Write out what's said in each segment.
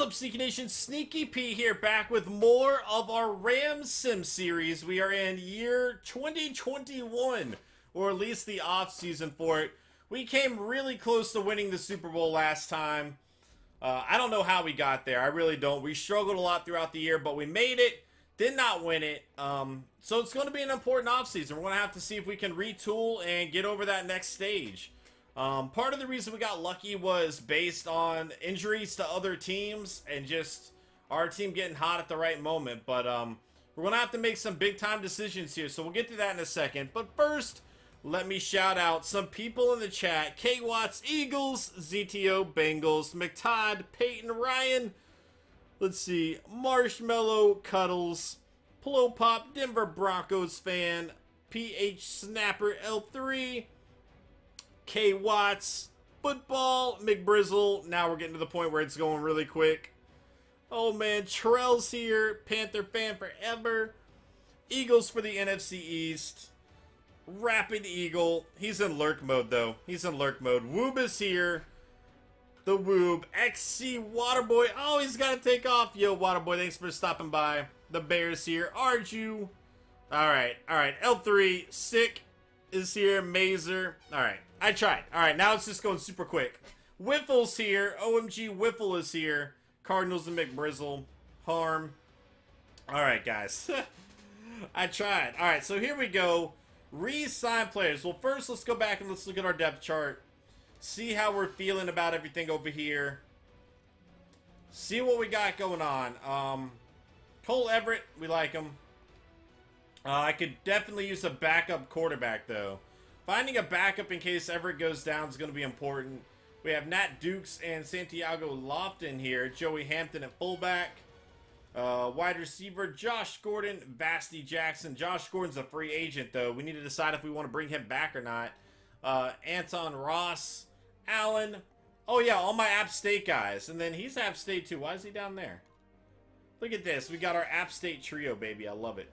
up, Sneaky Nation? Sneaky P here, back with more of our Rams Sim series. We are in year 2021, or at least the off season for it. We came really close to winning the Super Bowl last time. I don't know how we got there. I really don't. We struggled a lot throughout the year, but we made it. Did not win it. So it's going to be an important offseason. We're going to have to see if we can retool and get over that next stage. Part of the reason we got lucky was based on injuries to other teams and just our team getting hot at the right moment. But we're going to have to make some big-time decisions here, so we'll get to that in a second. But first, let me shout out some people in the chat. K. Watts, Eagles, ZTO, Bengals, McTodd, Peyton, Ryan. Let's see, Marshmallow, Cuddles, Plo Pop, Denver Broncos fan, PH Snapper, L3, K. Watts, Football, McBrizzle. Now we're getting to the point where it's going really quick. Oh man, Trell's here, Panther fan forever, Eagles for the NFC East, Rapid Eagle. He's in lurk mode though. He's in lurk mode. Woob is here. The Woob. XC Waterboy. Oh, he's got to take off. Yo, Waterboy, thanks for stopping by. The Bears here. Arju. Alright, alright. L3. Sick is here. Mazer. Alright, I tried. Alright, now it's just going super quick. Wiffle's here. OMG Wiffle is here. Cardinals and McBrizzle. Harm. Alright, guys. I tried. Alright, so here we go. Re-sign players. Well, first, let's go back and let's look at our depth chart. See how we're feeling about everything over here. See what we got going on. Cole Everett, we like him. I could definitely use a backup quarterback, though. Finding a backup in case Everett goes down is going to be important. We have Nat Dukes and Santiago Lofton here. Joey Hampton at fullback. Wide receiver, Josh Gordon, Vasty Jackson. Josh Gordon's a free agent, though. We need to decide if we want to bring him back or not. Anton Ross, Allen. Oh, yeah, all my App State guys. And then he's App State, too. Why is he down there? Look at this. We got our App State trio, baby. I love it.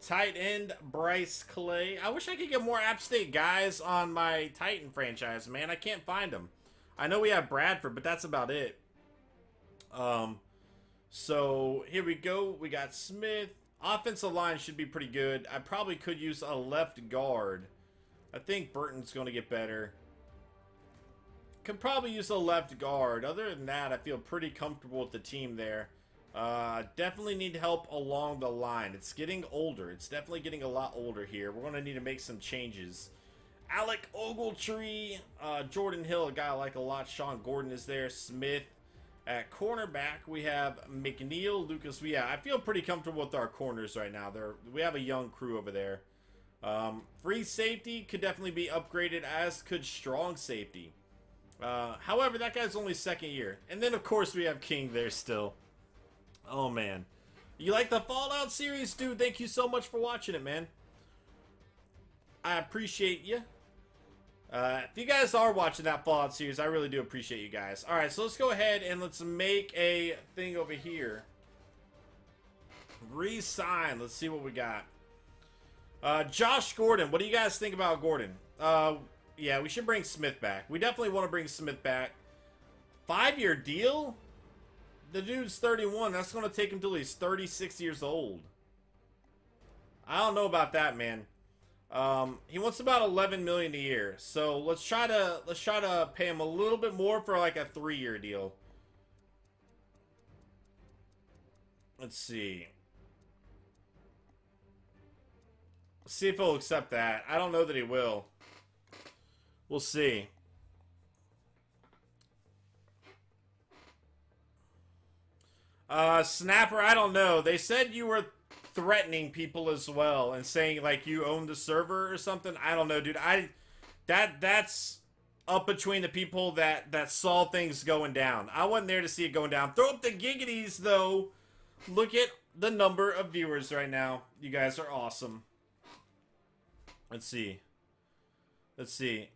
Tight end, Bryce Clay. I wish I could get more App State guys on my Titan franchise, man. I can't find them. I know we have Bradford, but that's about it. So, here we go. We got Smith. Offensive line should be pretty good. I probably could use a left guard. I think Burton's going to get better. Could probably use a left guard. Other than that, I feel pretty comfortable with the team there. Definitely need help along the line. It's getting older. It's definitely getting a lot older here. We're going to need to make some changes. Alec Ogletree, Jordan Hill, a guy I like a lot. Sean Gordon is there. Smith. At cornerback, we have McNeil, Lucas. Yeah, I feel pretty comfortable with our corners right now. We have a young crew over there. Free safety could definitely be upgraded, as could strong safety. However, that guy's only second year. And then, of course, we have King there still. Oh, man. You like the Fallout series, dude? Thank you so much for watching it, man. I appreciate you. If you guys are watching that Fallout series, I really do appreciate you guys. Alright, so let's go ahead and let's make a thing over here. Resign. Let's see what we got. Josh Gordon. What do you guys think about Gordon? Yeah, we should bring Smith back. We definitely want to bring Smith back. 5-year deal? The dude's 31. That's going to take him till he's 36 years old. I don't know about that, man. He wants about $11 million a year. So let's try to pay him a little bit more for like a 3-year deal. Let's see. Let's see if he'll accept that. I don't know that he will. We'll see. Snapper, I don't know. They said you were threatening people as well and saying like you own the server or something. I don't know, dude. That's up between the people that saw things going down. I wasn't there to see it going down. Throw up the giggities though. Look at the number of viewers right now. You guys are awesome. Let's see. Let's see.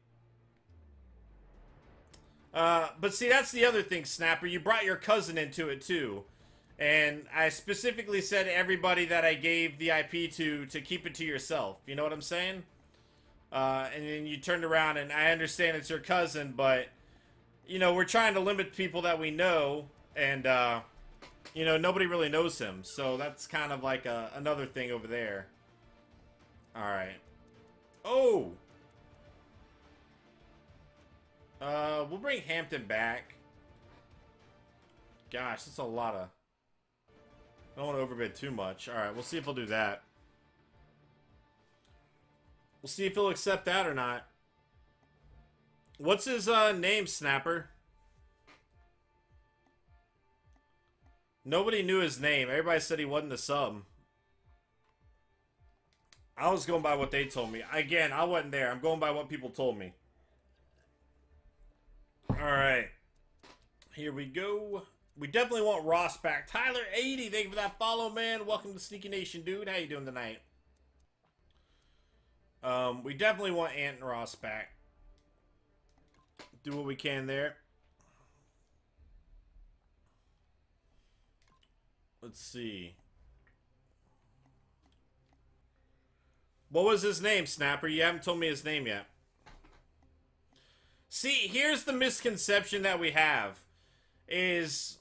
But see, that's the other thing, Snapper. You brought your cousin into it too. And I specifically said to everybody that I gave the IP to keep it to yourself. You know what I'm saying? And then you turned around, and I understand it's your cousin, but, you know, we're trying to limit people that we know And, you know, nobody really knows him. So that's kind of like another thing over there. Alright. Oh! We'll bring Hampton back. Gosh, that's a lot of... I don't want to overbid too much. Alright, we'll see if he'll do that. We'll see if he'll accept that or not. What's his name, Snapper? Nobody knew his name. Everybody said he wasn't a sub. I was going by what they told me. Again, I wasn't there. I'm going by what people told me. Alright. Here we go. We definitely want Ross back. Tyler80, thank you for that follow, man. Welcome to Sneaky Nation, dude. How you doing tonight? We definitely want Ant and Ross back. Do what we can there. Let's see. What was his name, Snapper? You haven't told me his name yet. See, here's the misconception that we have. Is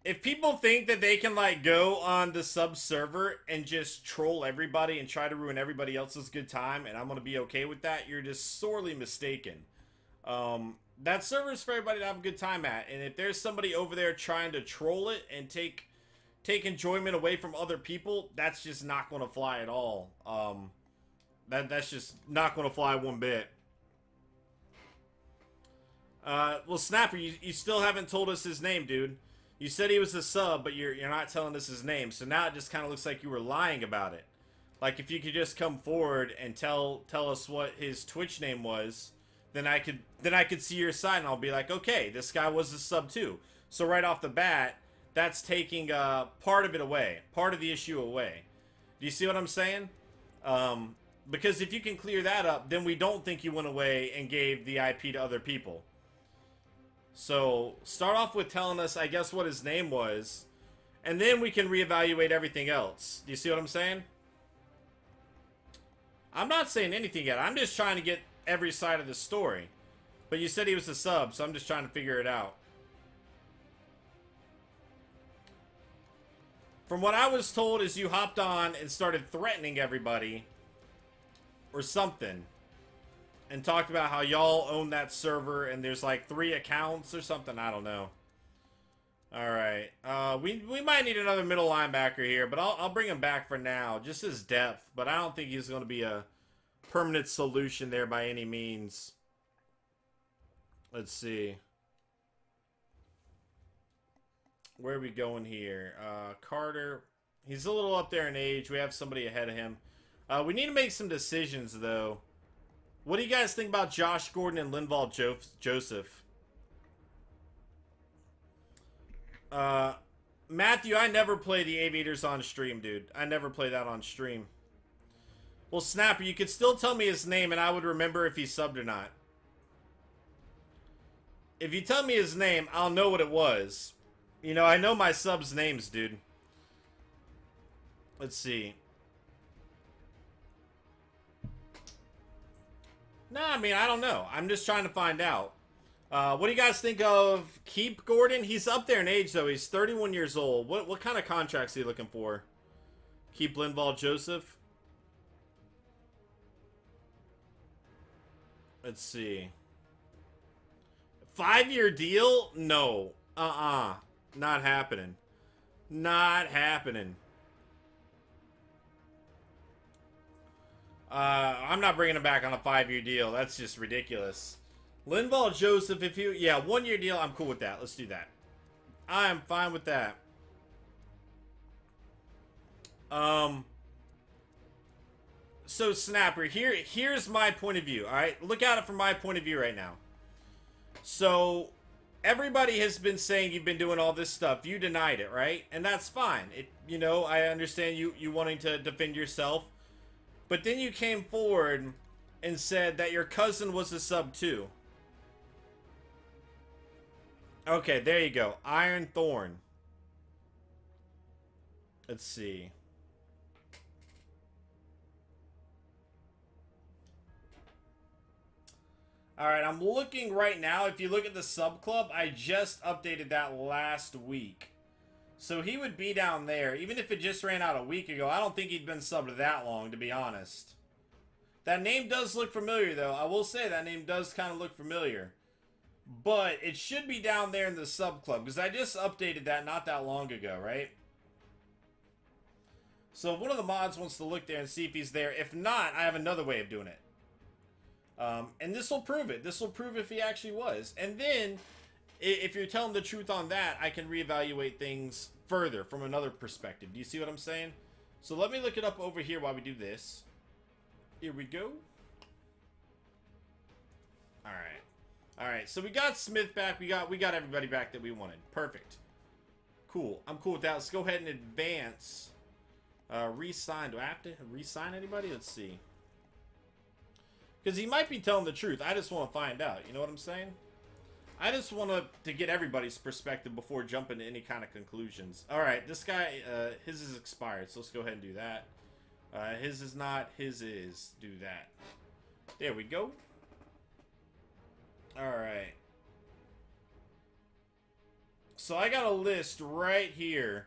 if people think that they can, like, go on the sub server and just troll everybody and try to ruin everybody else's good time, and I'm going to be okay with that, you're just sorely mistaken. That server's for everybody to have a good time at, and if there's somebody over there trying to troll it and take enjoyment away from other people, that's just not going to fly at all. That's just not going to fly one bit. Well, Snapper, you still haven't told us his name, dude. You said he was a sub, but you're not telling us his name. So now it just kind of looks like you were lying about it. Like, if you could just come forward and tell us what his Twitch name was, then I could see your side and I'll be like, okay, this guy was a sub too. So right off the bat, that's taking part of it away, part of the issue away. Do you see what I'm saying? Because if you can clear that up, then we don't think you went away and gave the IP to other people. So start off with telling us, I guess, what his name was, and then we can reevaluate everything else. Do you see what I'm saying? I'm not saying anything yet. I'm just trying to get every side of the story. But you said he was a sub, so I'm just trying to figure it out. From what I was told is you hopped on and started threatening everybody or something. And talked about how y'all own that server and there's like 3 accounts or something. I don't know. Alright. We might need another middle linebacker here, but I'll bring him back for now. Just his depth. But I don't think he's going to be a permanent solution there by any means. Let's see. Where are we going here? Carter. He's a little up there in age. We have somebody ahead of him. We need to make some decisions, though. What do you guys think about Josh Gordon and Linval Joseph? Matthew, I never play the Aviators on stream, dude. I never play that on stream. Well, Snapper, you could still tell me his name and I would remember if he subbed or not. If you tell me his name, I'll know what it was. You know, I know my subs' names, dude. Let's see. No, I mean, I don't know. I'm just trying to find out. What do you guys think of Keep Gordon? He's up there in age, though. He's 31 years old. What kind of contracts are you looking for? Keep Linval Joseph? Let's see. 5-year deal? No. Not happening. Not happening. I'm not bringing him back on a 5-year deal. That's just ridiculous. Linval Joseph, if you... Yeah, 1-year deal, I'm cool with that. Let's do that. I am fine with that. So, Snapper, here's my point of view, alright? Look at it from my point of view right now. So, everybody has been saying you've been doing all this stuff. You denied it, right? And that's fine. You know, I understand you wanting to defend yourself. But then you came forward and said that your cousin was a sub too. Okay, there you go. Iron Thorn. Let's see. Alright, I'm looking right now. If you look at the sub club, I just updated that last week. So he would be down there. Even if it just ran out a week ago, I don't think he'd been subbed that long, to be honest. That name does look familiar, though. I will say that name does kind of look familiar. But it should be down there in the sub club, because I just updated that not that long ago, right? So if one of the mods wants to look there and see if he's there. If not, I have another way of doing it. And this will prove it. This will prove if he actually was. And then, if you're telling the truth on that, I can reevaluate things further from another perspective. Do you see what I'm saying? So let me look it up over here while we do this. Here we go. Alright. Alright, so we got Smith back. We got everybody back that we wanted. Perfect. Cool. I'm cool with that. Let's go ahead and advance. Re-sign. Do I have to re-sign anybody? Let's see. Because he might be telling the truth. I just want to find out. You know what I'm saying? I just want to get everybody's perspective before jumping to any kind of conclusions. Alright, this guy, his is expired. So let's go ahead and do that. His is not. His is. Do that. There we go. Alright. So I got a list right here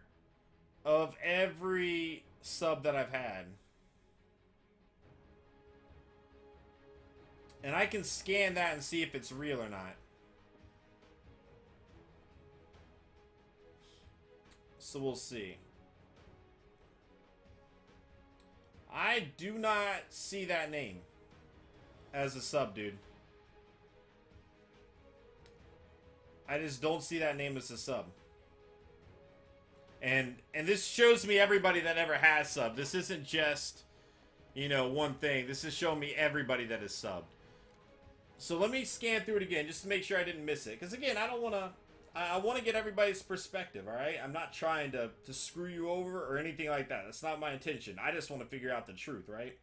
of every sub that I've had. And I can scan that and see if it's real or not. So we'll see. I do not see that name as a sub, dude. I just don't see that name as a sub. And this shows me everybody that ever has subbed. This isn't just, you know, one thing. This is showing me everybody that is subbed. So let me scan through it again just to make sure I didn't miss it. Because again, I don't want to... I want to get everybody's perspective, alright? I'm not trying to screw you over or anything like that. That's not my intention. I just want to figure out the truth, right?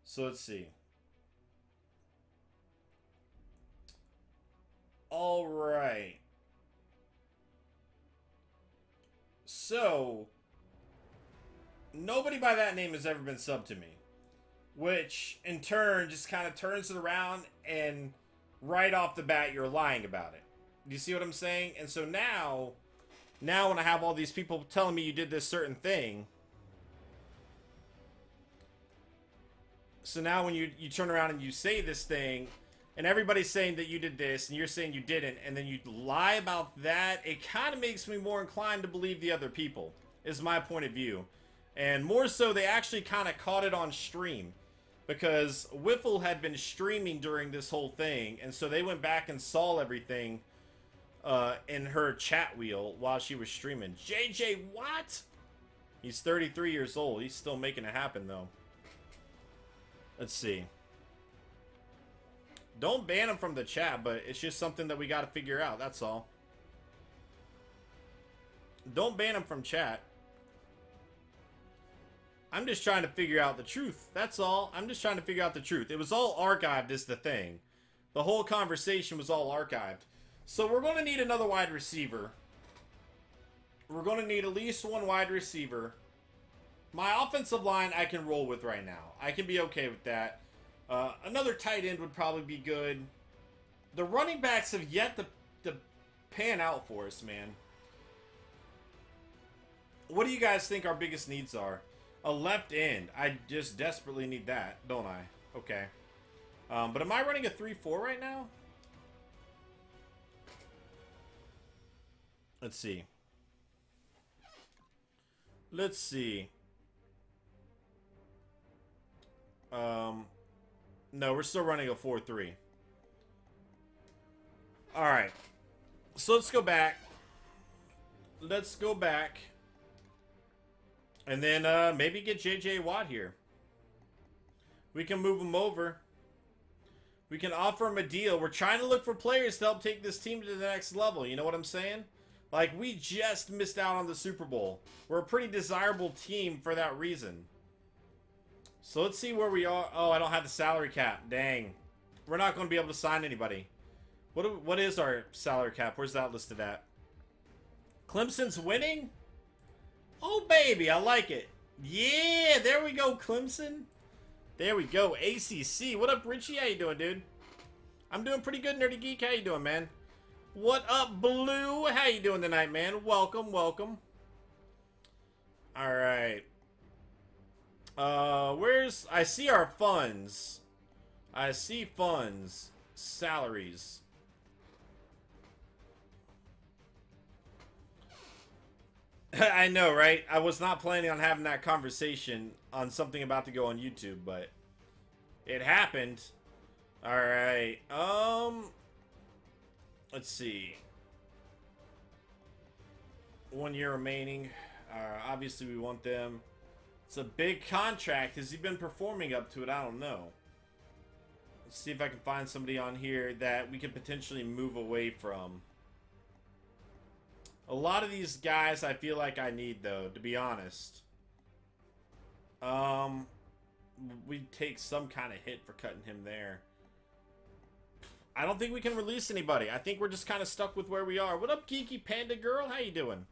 So let's see. Alright. So, nobody by that name has ever been subbed to me. Which, in turn, just kind of turns it around and right off the bat, you're lying about it. Do you see what I'm saying? And so now when I have all these people telling me you did this certain thing, so now when you turn around and you say this thing, and everybody's saying that you did this, and you're saying you didn't, and then you lie about that, it kind of makes me more inclined to believe the other people, is my point of view. And more so, they actually kind of caught it on stream. Because Wiffle had been streaming during this whole thing, and so they went back and saw everything in her chat wheel while she was streaming. JJ, what? He's 33 years old. He's still making it happen, though. Let's see. Don't ban him from the chat, but it's just something that we got to figure out. That's all. Don't ban him from chat. I'm just trying to figure out the truth. That's all. I'm just trying to figure out the truth. It was all archived is the thing. The whole conversation was all archived. So we're going to need another wide receiver. We're going to need at least one wide receiver. My offensive line I can roll with right now. I can be okay with that. Another tight end would probably be good. The running backs have yet to pan out for us, man. What do you guys think our biggest needs are? A left end. I just desperately need that, don't I? Okay. But am I running a 3-4 right now? Let's see. Let's see. No, we're still running a 4-3. Alright. So let's go back. Let's go back. And then maybe get JJ Watt here. We can move him over. We can offer him a deal. We're trying to look for players to help take this team to the next level. You know what I'm saying? Like, we just missed out on the Super Bowl. We're a pretty desirable team for that reason. So let's see where we are. Oh, I don't have the salary cap. Dang. We're not going to be able to sign anybody. What is our salary cap? Where's that listed at? Clemson's winning? Oh, baby. I like it. Yeah, there we go, Clemson. There we go. ACC. What up, Richie? How you doing, dude? I'm doing pretty good, Nerdy Geek. How you doing, man? What up, Blue? How you doing tonight, man? Welcome, welcome. Alright. Where's... I see our funds. I see funds. Salaries. I know, right? I was not planning on having that conversation on something about to go on YouTube, but it happened. Alright, let's see. 1 year remaining. Obviously, we want them. It's a big contract. Has he been performing up to it? I don't know. Let's see if I can find somebody on here that we could potentially move away from. A lot of these guys I feel like I need, though, to be honest. We'd take some kind of hit for cutting him there. I don't think we can release anybody. I think we're just kind of stuck with where we are. What up, Geeky Panda Girl? How you doing?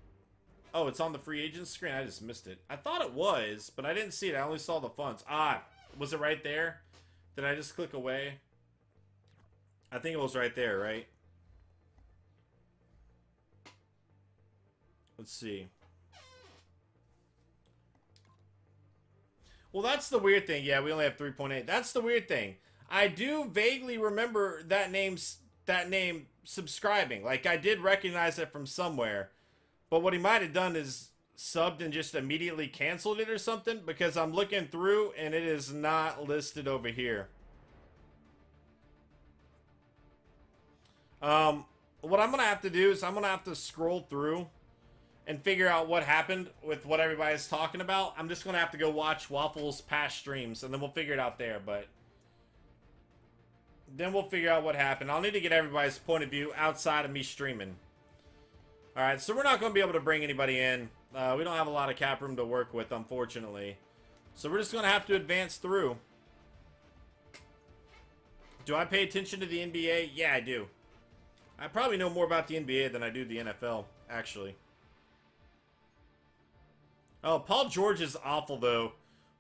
Oh, it's on the free agent screen? I just missed it. I thought it was, but I didn't see it. I only saw the funds. Ah, was it right there? Did I just click away? I think it was right there, right? Let's see. Well, that's the weird thing. Yeah, we only have 3.8. That's the weird thing. I do vaguely remember that name subscribing. Like, I did recognize it from somewhere. But what he might have done is subbed and just immediately canceled it or something, because I'm looking through and it is not listed over here. What I'm going to have to do is I'm going to have to scroll through and figure out what happened with what everybody's talking about. I'm just going to have to go watch Waffle's past streams, and then we'll figure it out there, but then we'll figure out what happened. I'll need to get everybody's point of view outside of me streaming. Alright, so we're not going to be able to bring anybody in. We don't have a lot of cap room to work with, unfortunately. So we're just going to have to advance through. Do I pay attention to the NBA? Yeah, I do. I probably know more about the NBA than I do the NFL, actually. Oh, Paul George is awful, though.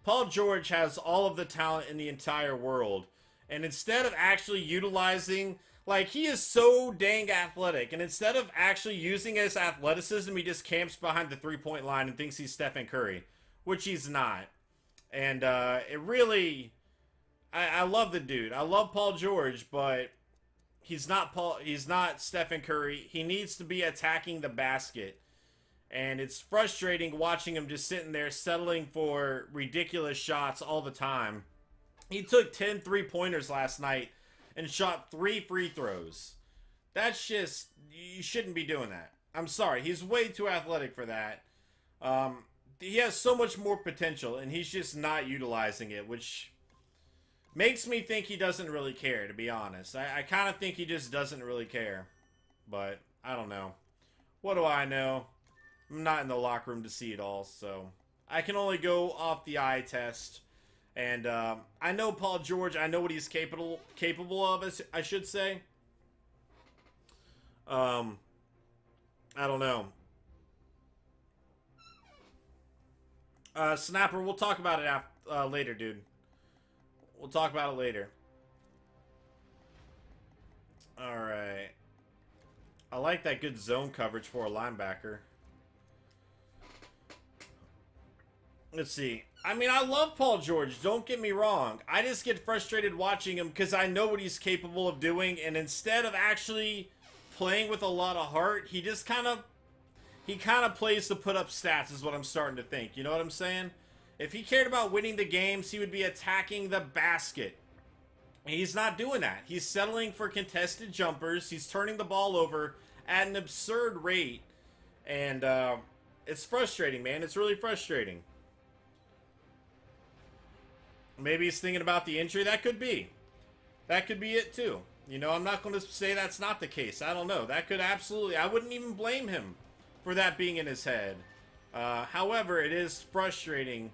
Paul George has all of the talent in the entire world. And instead of actually utilizing... Like, he is so dang athletic. And instead of actually using his athleticism, he just camps behind the three-point line and thinks he's Stephen Curry. Which he's not. And it really... I love the dude. I love Paul George, but... He's not Stephen Curry. He needs to be attacking the basket. And it's frustrating watching him just sitting there settling for ridiculous shots all the time. He took 10 three-pointers last night and shot 3 free throws. That's just... You shouldn't be doing that. I'm sorry. He's way too athletic for that. He has so much more potential, and he's just not utilizing it, which... makes me think he doesn't really care, to be honest. I kind of think he just doesn't really care. But, I don't know. What do I know? I'm not in the locker room to see it all, so... I can only go off the eye test. And, I know Paul George. I know what he's capable of, I should say. I don't know. Snapper, we'll talk about it later, dude. We'll talk about it later. Alright. I like that good zone coverage for a linebacker. Let's see. I mean, I love Paul George. Don't get me wrong. I just get frustrated watching him because I know what he's capable of doing. And instead of actually playing with a lot of heart, he just kind of... He kind of plays to put up stats is what I'm starting to think. You know what I'm saying? If he cared about winning the games, he would be attacking the basket. He's not doing that. He's settling for contested jumpers. He's turning the ball over at an absurd rate. And it's frustrating, man. It's really frustrating. Maybe he's thinking about the injury. That could be. That could be it, too. You know, I'm not going to say that's not the case. I don't know. That could absolutely... I wouldn't even blame him for that being in his head. However, it is frustrating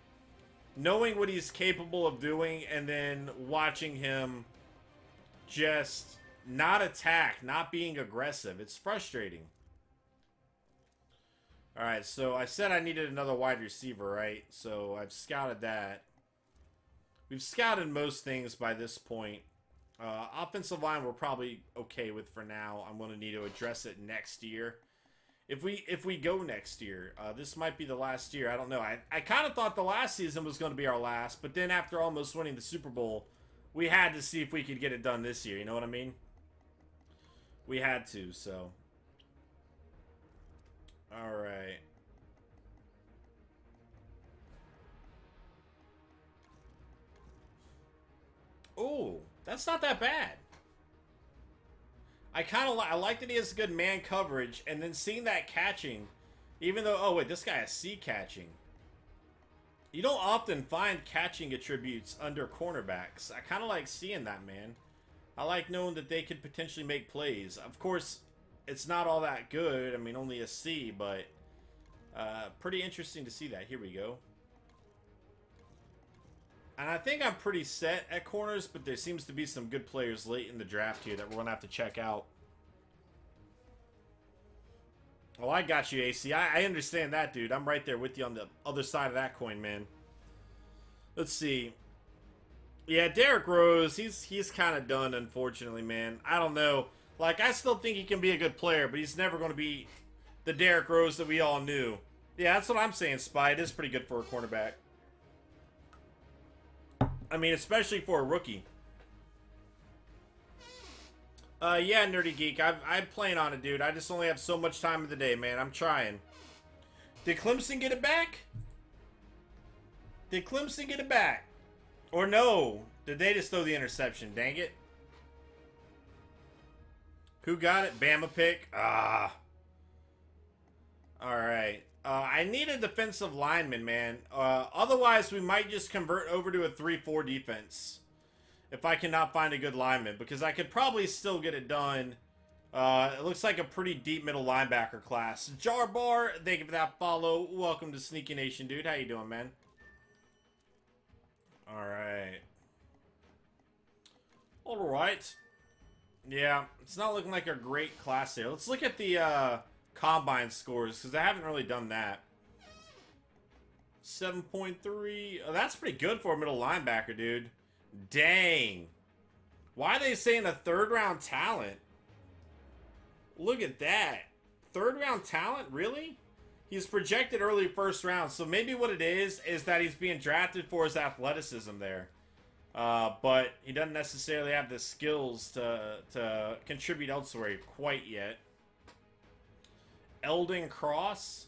knowing what he's capable of doing and then watching him just not attack, not being aggressive. It's frustrating. Alright, so I said I needed another wide receiver, right? So I've scouted that. We've scouted most things by this point. Offensive line we're probably okay with for now. I'm going to need to address it next year. If we go next year, this might be the last year. I don't know. I kind of thought the last season was going to be our last, but then after almost winning the Super Bowl, we had to see if we could get it done this year. You know what I mean? We had to, so. All right. Oh, that's not that bad. I like that he has good man coverage, and then seeing that catching, even though, oh wait, this guy has C catching. You don't often find catching attributes under cornerbacks. I kind of like seeing that, man. I like knowing that they could potentially make plays. Of course, it's not all that good. I mean, only a C, but pretty interesting to see that. Here we go. And I think I'm pretty set at corners, but there seems to be some good players late in the draft here that we're going to have to check out. Oh, I got you, AC. I understand that, dude. I'm right there with you on the other side of that coin, man. Let's see. Yeah, Derrick Rose, he's kind of done, unfortunately, man. I don't know. Like, I still think he can be a good player, but he's never going to be the Derrick Rose that we all knew. Yeah, that's what I'm saying, Spy. It is pretty good for a cornerback. I mean, especially for a rookie. Yeah, Nerdy Geek. I'm playing on it, dude. I just only have so much time of the day, man. I'm trying. Did Clemson get it back? Did Clemson get it back? Or no? Did they just throw the interception? Dang it. Who got it? Bama pick? Ah. Alright. I need a defensive lineman, man. Otherwise, we might just convert over to a 3-4 defense. If I cannot find a good lineman. Because I could probably still get it done. It looks like a pretty deep middle linebacker class. Jarbar, thank you for that follow. Welcome to Sneaky Nation, dude. How you doing, man? Alright. Alright. Yeah, it's not looking like a great class here. Let's look at the combine scores, because I haven't really done that. 7.3. Oh, that's pretty good for a middle linebacker, dude. Dang. Why are they saying a third-round talent? Look at that. Third-round talent? Really? He's projected early first round, so maybe what it is that he's being drafted for his athleticism there. But he doesn't necessarily have the skills to contribute elsewhere quite yet. Eldon Cross.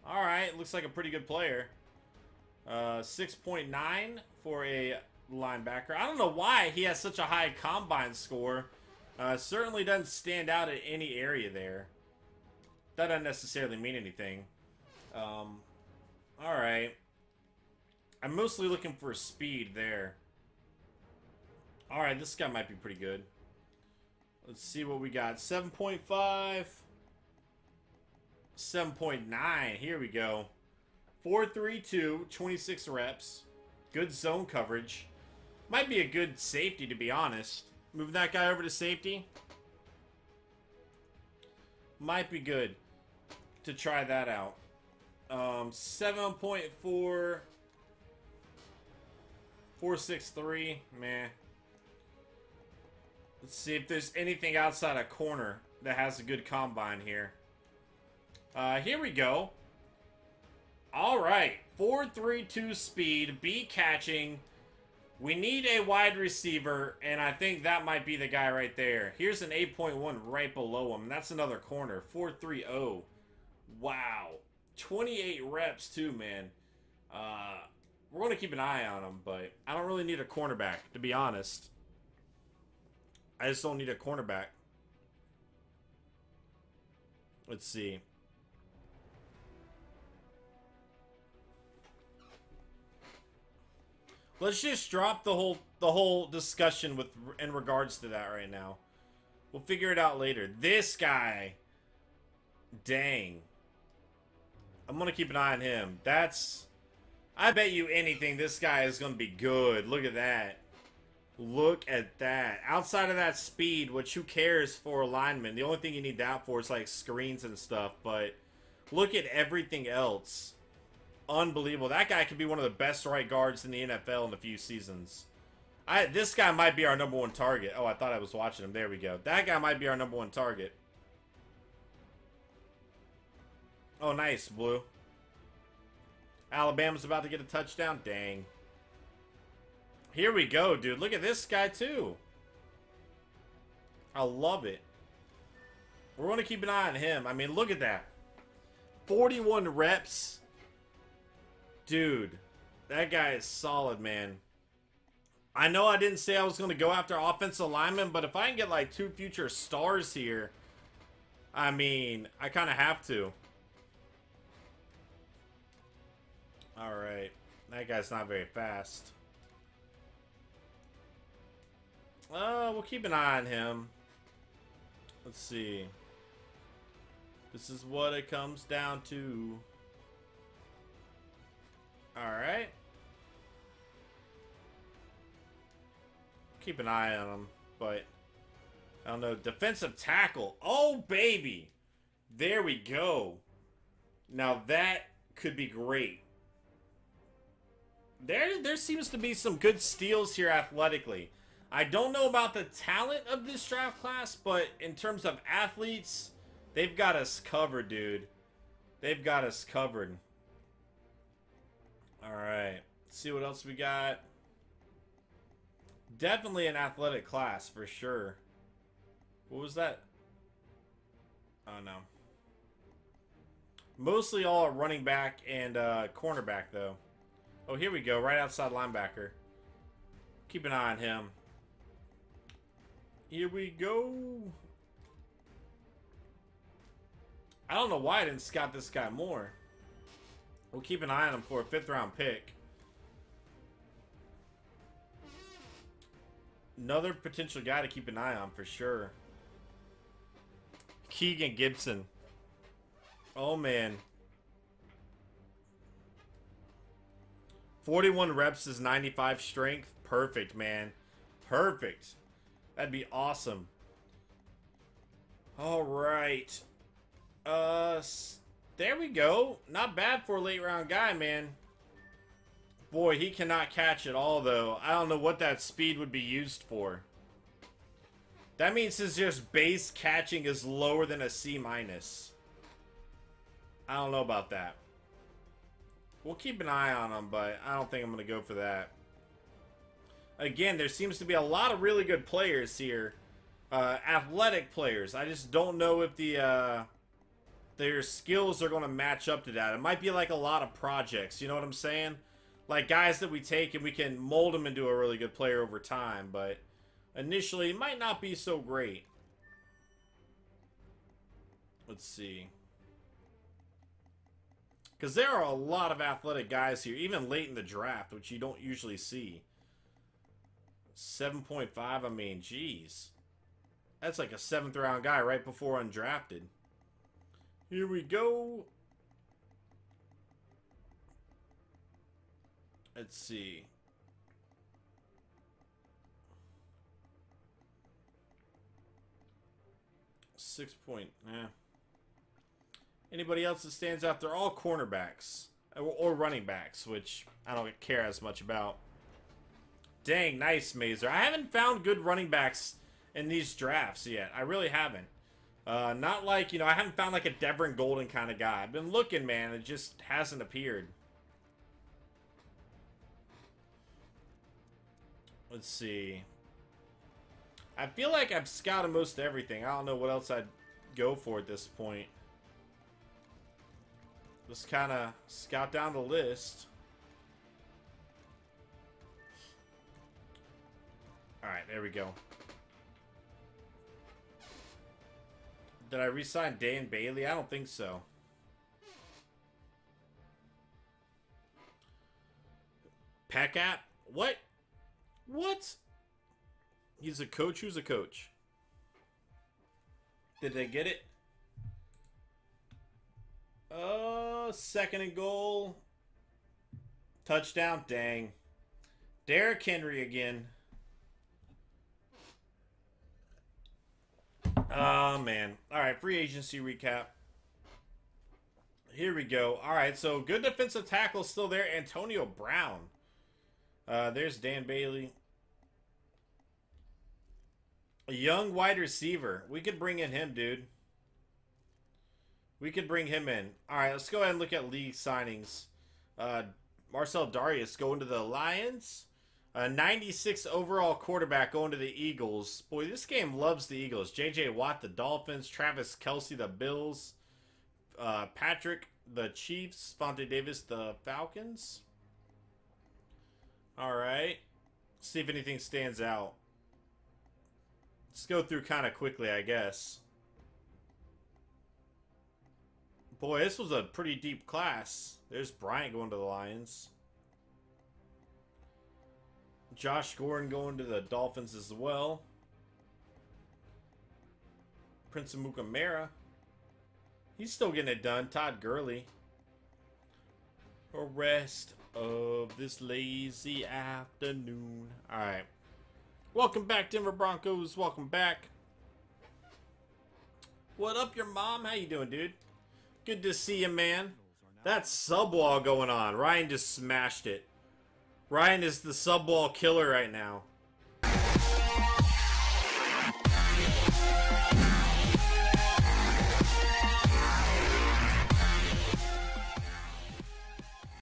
Alright, looks like a pretty good player. 6.9 for a linebacker. I don't know why he has such a high combine score. Certainly doesn't stand out in any area there. That doesn't necessarily mean anything. Alright. I'm mostly looking for speed there. Alright, this guy might be pretty good. Let's see what we got. 7.5. 7.9. Here we go. 4.32. 26 reps. Good zone coverage. Might be a good safety, to be honest. Move that guy over to safety. Might be good to try that out. 7.4. 4.63. Meh. Let's see if there's anything outside a corner that has a good combine here. Here we go. Alright. 4.32 speed. B catching. We need a wide receiver, and I think that might be the guy right there. Here's an 8.1 right below him. That's another corner. 4.30. Wow. 28 reps too, man. We're going to keep an eye on him, but I don't really need a cornerback, to be honest. I just don't need a cornerback. Let's see. Let's just drop the whole discussion in regards to that right now. We'll figure it out later. This guy. Dang. I'm going to keep an eye on him. I bet you anything this guy is going to be good. Look at that. Look at that. Outside of that speed, which who cares for a lineman? The only thing you need that for is like screens and stuff. But look at everything else. Unbelievable. That guy could be one of the best right guards in the NFL in a few seasons. This guy might be our #1 target. Oh, I thought I was watching him. There we go. That guy might be our #1 target. Oh, nice, Blue. Alabama's about to get a touchdown. Dang. Here we go, dude. Look at this guy, too. I love it. We're going to keep an eye on him. I mean, look at that. 41 reps. Dude, that guy is solid, man. I know I didn't say I was going to go after offensive linemen, but if I can get like 2 future stars here, I mean, I kind of have to. Alright. That guy's not very fast. We'll keep an eye on him. Let's see. This is what it comes down to. Alright. Keep an eye on him, but I don't know. Defensive tackle. Oh, baby. There we go. Now that could be great. There seems to be some good steals here athletically. I don't know about the talent of this draft class, but in terms of athletes, they've got us covered, dude. They've got us covered. Alright. Let's see what else we got. Definitely an athletic class, for sure. What was that? Oh, no. Mostly all running back and cornerback, though. Oh, here we go. Right outside linebacker. Keep an eye on him. Here we go. I don't know why I didn't scout this guy more. We'll keep an eye on him for a 5th round pick. Another potential guy to keep an eye on for sure. Keegan Gibson. Oh, man. 41 reps is 95 strength. Perfect, man. Perfect. That'd be awesome. All right. There we go. Not bad for a late round guy, man. Boy, he cannot catch it all, though. I don't know what that speed would be used for. That means his just base catching is lower than a C-. I don't know about that. We'll keep an eye on him, but I don't think I'm going to go for that. Again, there seems to be a lot of really good players here. Athletic players. I just don't know if their skills are going to match up to that. It might be like a lot of projects, you know what I'm saying? Like guys that we take and we can mold them into a really good player over time, but initially it might not be so great. Let's see. Because there are a lot of athletic guys here, even late in the draft, which you don't usually see. 7.5, I mean, geez. That's like a 7th round guy right before undrafted. Here we go. Let's see. Anybody else that stands out? They're all cornerbacks. Or running backs, which I don't care as much about. Dang, nice, Mazer. I haven't found good running backs in these drafts yet. I really haven't. Not like, you know, I haven't found like a Devin Golden kind of guy. I've been looking, man. It just hasn't appeared. Let's see. I feel like I've scouted most everything. I don't know what else I'd go for at this point. Just kind of scout down the list. Alright, there we go. Did I re-sign Dan Bailey? I don't think so. Pecap? What? What? He's a coach? Who's a coach? Did they get it? 2nd and goal. Touchdown. Dang. Derrick Henry again. Oh, man. Alright, free agency recap. Here we go. Alright, so good defensive tackle still there. Antonio Brown. There's Dan Bailey. A young wide receiver. We could bring in him, dude. We could bring him in. All right, let's go ahead and look at league signings. Marcel Darius going to the Lions. 96 overall quarterback going to the Eagles. Boy, this game loves the Eagles. J.J. Watt, the Dolphins. Travis Kelce, the Bills. Patrick, the Chiefs. Vontae Davis, the Falcons. All right. See if anything stands out. Let's go through kind of quickly, I guess. Boy, this was a pretty deep class. There's Bryant going to the Lions. Josh Gordon going to the Dolphins as well. Prince Amukamara. He's still getting it done. Todd Gurley. A rest of this lazy afternoon. Alright. Welcome back, Denver Broncos. Welcome back. What up, your mom? How you doing, dude? Good to see you, man. That's subwall going on. Ryan just smashed it. Ryan is the subwall killer right now.